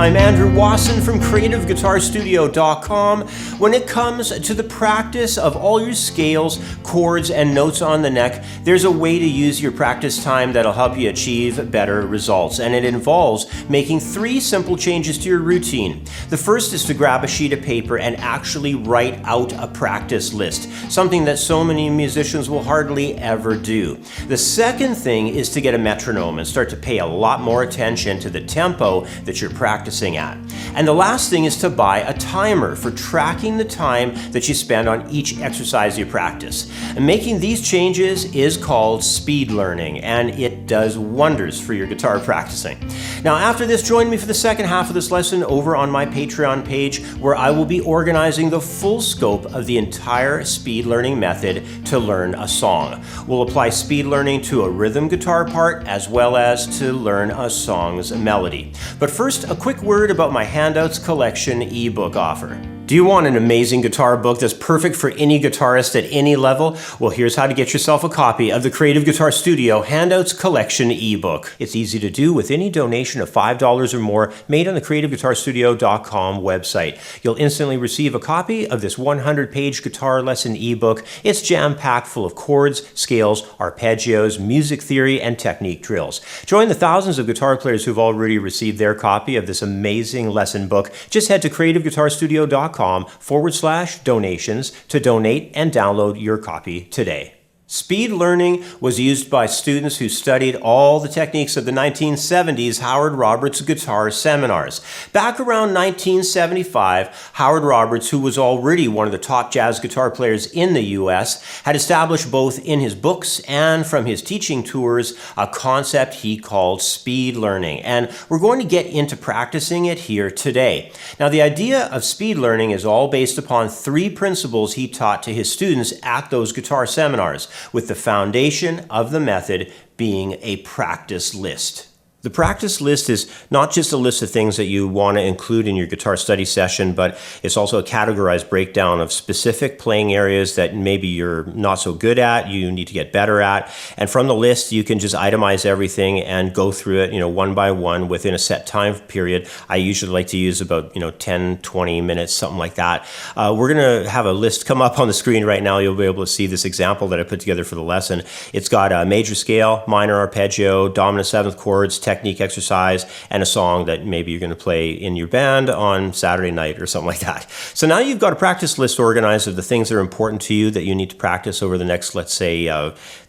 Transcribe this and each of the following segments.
I'm Andrew Wasson from CreativeGuitarStudio.com. When it comes to the practice of all your scales, chords, and notes on the neck, there's a way to use your practice time that'll help you achieve better results, and it involves making 3 simple changes to your routine. The first is to grab a sheet of paper and actually write out a practice list, something that so many musicians will hardly ever do. The second thing is to get a metronome and start to pay a lot more attention to the tempo that you're practicing at. And the last thing is to buy a timer for tracking the time that you spend on each exercise you practice. And making these changes is called speed learning, and it does wonders for your guitar practicing. Now, after this, join me for the second half of this lesson over on my Patreon page, where I will be organizing the full scope of the entire speed learning method to learn a song. We'll apply speed learning to a rhythm guitar part as well as to learn a song's melody. But first, a quick word about my Handouts Collection ebook offer. Do you want an amazing guitar book that's perfect for any guitarist at any level? Well, here's how to get yourself a copy of the Creative Guitar Studio Handouts Collection ebook. It's easy to do with any donation of $5 or more made on the CreativeGuitarStudio.com website. You'll instantly receive a copy of this 100-page guitar lesson ebook. It's jam-packed full of chords, scales, arpeggios, music theory, and technique drills. Join the thousands of guitar players who've already received their copy of this amazing lesson book. Just head to CreativeGuitarStudio.com/donations to donate and download your copy today. Speed learning was used by students who studied all the techniques of the 1970s Howard Roberts guitar seminars. Back around 1975, Howard Roberts, who was already one of the top jazz guitar players in the US, had established both in his books and from his teaching tours a concept he called speed learning. And we're going to get into practicing it here today. Now, the idea of speed learning is all based upon 3 principles he taught to his students at those guitar seminars, with the foundation of the method being a practice list. The practice list is not just a list of things that you want to include in your guitar study session, but it's also a categorized breakdown of specific playing areas that maybe you're not so good at, you need to get better at. And from the list, you can just itemize everything and go through it, one by one within a set time period. I usually like to use about, 10, 20 minutes, something like that. We're going to have a list come up on the screen right now. You'll be able to see this example that I put together for the lesson. It's got a major scale, minor arpeggio, dominant 7th chords, technique exercise, and a song that maybe you're going to play in your band on Saturday night or something like that. So now you've got a practice list organized of the things that are important to you that you need to practice over the next, let's say,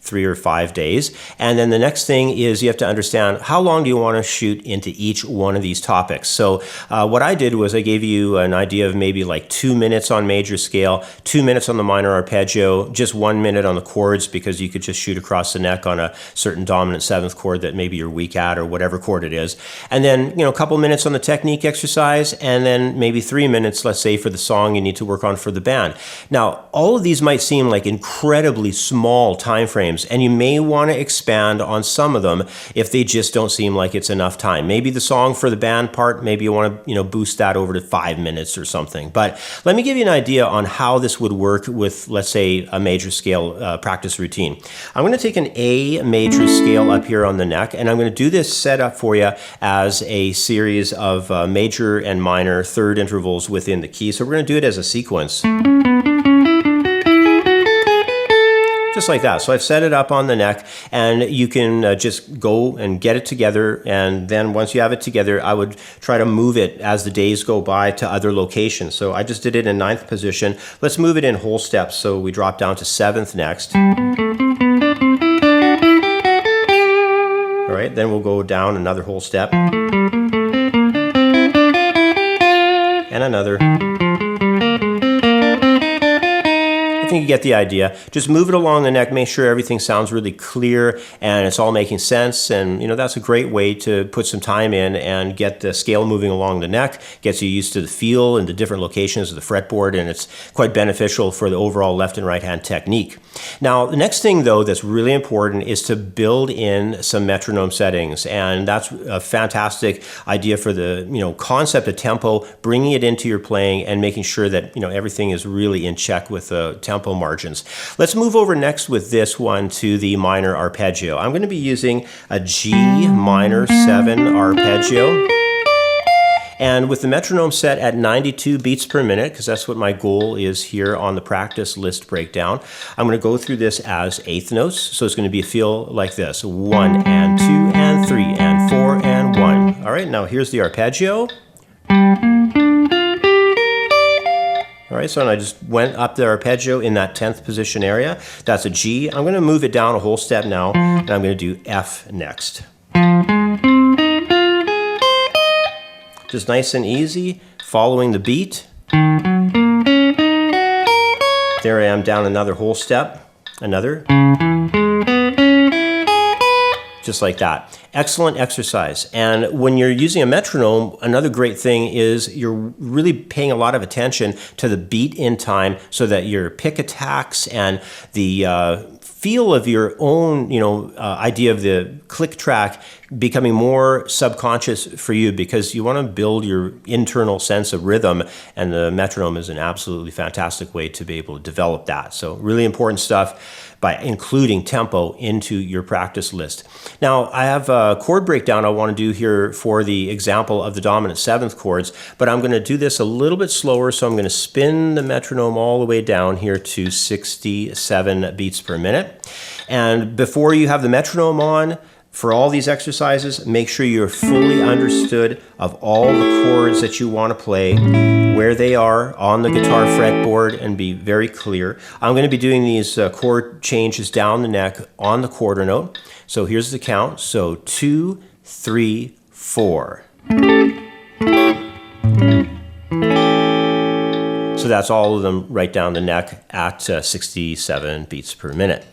3 or 5 days. And then the next thing is you have to understand how long do you want to shoot into each one of these topics. So what I did was I gave you an idea of maybe like 2 minutes on major scale, 2 minutes on the minor arpeggio, just 1 minute on the chords, because you could just shoot across the neck on a certain dominant 7th chord that maybe you're weak at, or whatever chord it is. And then, a couple minutes on the technique exercise, and then maybe 3 minutes, let's say, for the song you need to work on for the band. Now, all of these might seem like incredibly small time frames, and you may want to expand on some of them if they just don't seem like it's enough time. Maybe the song for the band part, maybe you want to, boost that over to 5 minutes or something. But let me give you an idea on how this would work with, let's say, a major scale practice routine. I'm going to take an A major scale up here on the neck, and I'm going to do this setup for you as a series of major and minor third intervals within the key. So we're going to do it as a sequence. Just like that. So I've set it up on the neck, and you can just go and get it together, and then once you have it together, I would try to move it as the days go by to other locations. So I just did it in 9th position. Let's move it in whole steps. So we drop down to 7th next. All right, then we'll go down another whole step. And another. I think you get the idea. Just move it along the neck, make sure everything sounds really clear and it's all making sense. And that's a great way to put some time in and get the scale moving along the neck, gets you used to the feel and the different locations of the fretboard, and it's quite beneficial for the overall left and right hand technique. Now, the next thing though that's really important is to build in some metronome settings, and that's a fantastic idea for the concept of tempo, bringing it into your playing and making sure that everything is really in check with the tempo margins. Let's move over next with this one to the minor arpeggio. I'm going to be using a G minor 7 arpeggio. And with the metronome set at 92 beats per minute, because that's what my goal is here on the practice list breakdown, I'm going to go through this as eighth notes. So it's going to feel like this: 1 and 2 and 3 and 4 and 1. All right, now here's the arpeggio. All right, so I just went up the arpeggio in that 10th position area. That's a G. I'm going to move it down a whole step now, and I'm going to do F next. Just nice and easy, following the beat. There I am, down another whole step, another. Just like that. Excellent exercise. And when you're using a metronome, another great thing is you're really paying a lot of attention to the beat in time so that your pick attacks and the feel of your own, idea of the click track becoming more subconscious for you, because you want to build your internal sense of rhythm, and the metronome is an absolutely fantastic way to be able to develop that. So really important stuff by including tempo into your practice list. Now, I have a chord breakdown I want to do here for the example of the dominant seventh chords, but I'm going to do this a little bit slower, so I'm going to spin the metronome all the way down here to 67 beats per minute. And before you have the metronome on, for all these exercises, make sure you're fully understood of all the chords that you want to play, where they are on the guitar fretboard, and be very clear. I'm going to be doing these chord changes down the neck on the quarter note. So here's the count. So 2, 3, 4. So that's all of them right down the neck at 67 beats per minute.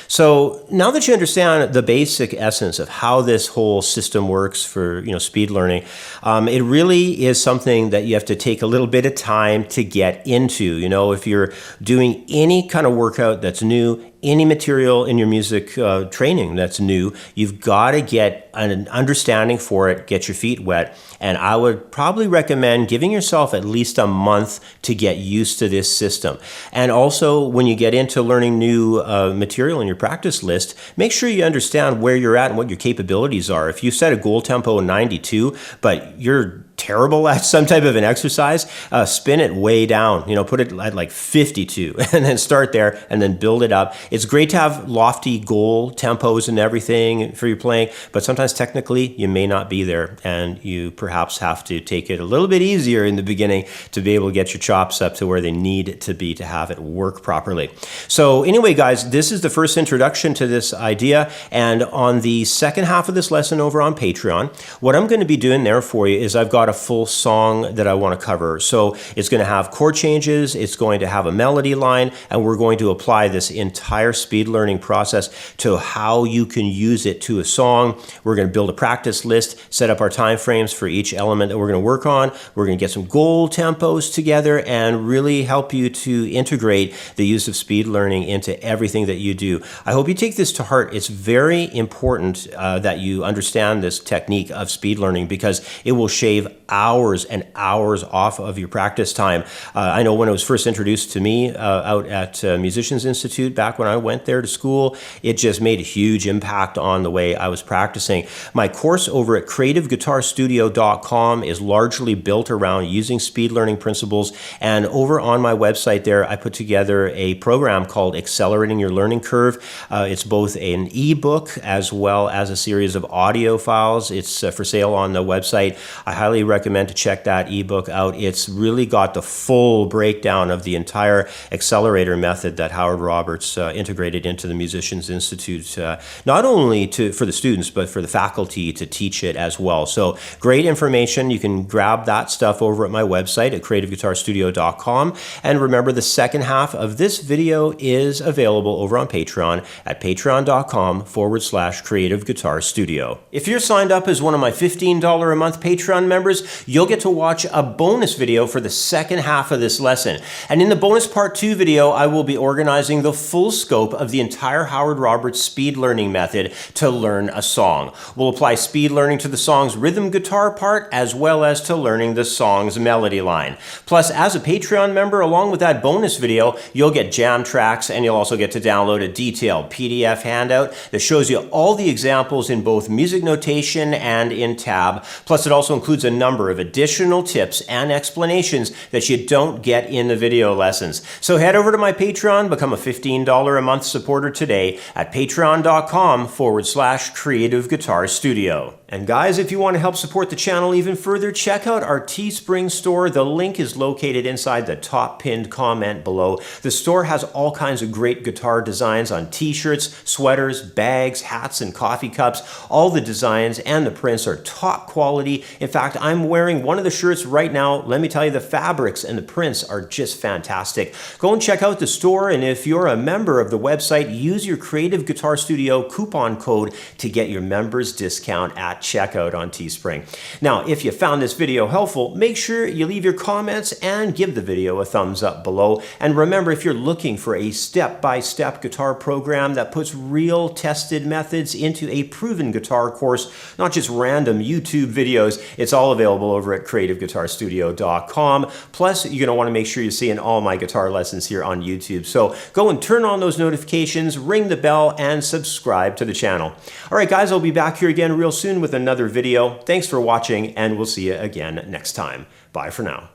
So now that you understand the basic essence of how this whole system works for speed learning, it really is something that you have to take a little bit of time to get into. If you're doing any kind of workout that's new, any material in your music training that's new, you've got to get an understanding for it, get your feet wet. And I would probably recommend giving yourself at least a month to get used to this system. And also, when you get into learning new material in your practice list, make sure you understand where you're at and what your capabilities are. If you set a goal tempo 92, but you're terrible at some type of an exercise, spin it way down, put it at like 52 and then start there and then build it up. It's great to have lofty goal tempos and everything for your playing, but sometimes technically you may not be there, and you perhaps have to take it a little bit easier in the beginning to be able to get your chops up to where they need to be to have it work properly. So anyway, guys, this is the first introduction to this idea, and on the second half of this lesson over on Patreon, what I'm going to be doing there for you is I've got a full song that I want to cover. So it's going to have chord changes, it's going to have a melody line, and we're going to apply this entire speed learning process to how you can use it to a song. We're going to build a practice list, set up our time frames for each element that we're going to work on. We're going to get some goal tempos together and really help you to integrate the use of speed learning into everything that you do. I hope you take this to heart. It's very important that you understand this technique of speed learning, because it will shave hours and hours off of your practice time. I know when it was first introduced to me out at Musicians Institute, back when I went there to school, it just made a huge impact on the way I was practicing. My course over at creativeguitarstudio.com is largely built around using speed learning principles, and over on my website there, I put together a program called Accelerating Your Learning Curve. It's both an ebook as well as a series of audio files. It's for sale on the website. I highly recommend to check that ebook out. It's really got the full breakdown of the entire accelerator method that Howard Roberts integrated into the Musicians Institute, not only for the students, but for the faculty to teach it as well. So great information. You can grab that stuff over at my website at creativeguitarstudio.com. And remember, the second half of this video is available over on Patreon at patreon.com/creativeguitarstudio. If you're signed up as one of my $15 a month Patreon members, you'll get to watch a bonus video for the second half of this lesson. And in the bonus part 2 video, I will be organizing the full scope of the entire Howard Roberts speed learning method to learn a song. We'll apply speed learning to the song's rhythm guitar part, as well as to learning the song's melody line. Plus, as a Patreon member, along with that bonus video, you'll get jam tracks, and you'll also get to download a detailed PDF handout that shows you all the examples in both music notation and in tab. Plus, it also includes a number number of additional tips and explanations that you don't get in the video lessons. So head over to my Patreon, become a $15 a month supporter today at patreon.com/Creative Guitar Studio. And guys, if you want to help support the channel even further, check out our Teespring store. The link is located inside the top pinned comment below. The store has all kinds of great guitar designs on t-shirts, sweaters, bags, hats, and coffee cups. All the designs and the prints are top quality. In fact, I'm wearing one of the shirts right now. Let me tell you, the fabrics and the prints are just fantastic. Go and check out the store, and if you're a member of the website, use your Creative Guitar Studio coupon code to get your members discount at checkout on Teespring. Now, if you found this video helpful, make sure you leave your comments and give the video a thumbs up below. And remember, if you're looking for a step-by-step guitar program that puts real tested methods into a proven guitar course, not just random YouTube videos, it's all available over at creativeguitarstudio.com. Plus, you're going to want to make sure you're seeing all my guitar lessons here on YouTube. So go and turn on those notifications, ring the bell, and subscribe to the channel. All right, guys, I'll be back here again real soon with another video. Thanks for watching, and we'll see you again next time. Bye for now.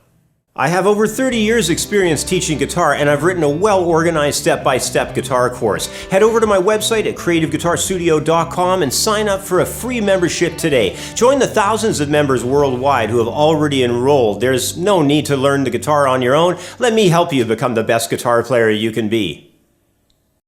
I have over 30 years experience teaching guitar, and I've written a well-organized step-by-step guitar course. Head over to my website at creativeguitarstudio.com and sign up for a free membership today. Join the thousands of members worldwide who have already enrolled. There's no need to learn the guitar on your own. Let me help you become the best guitar player you can be.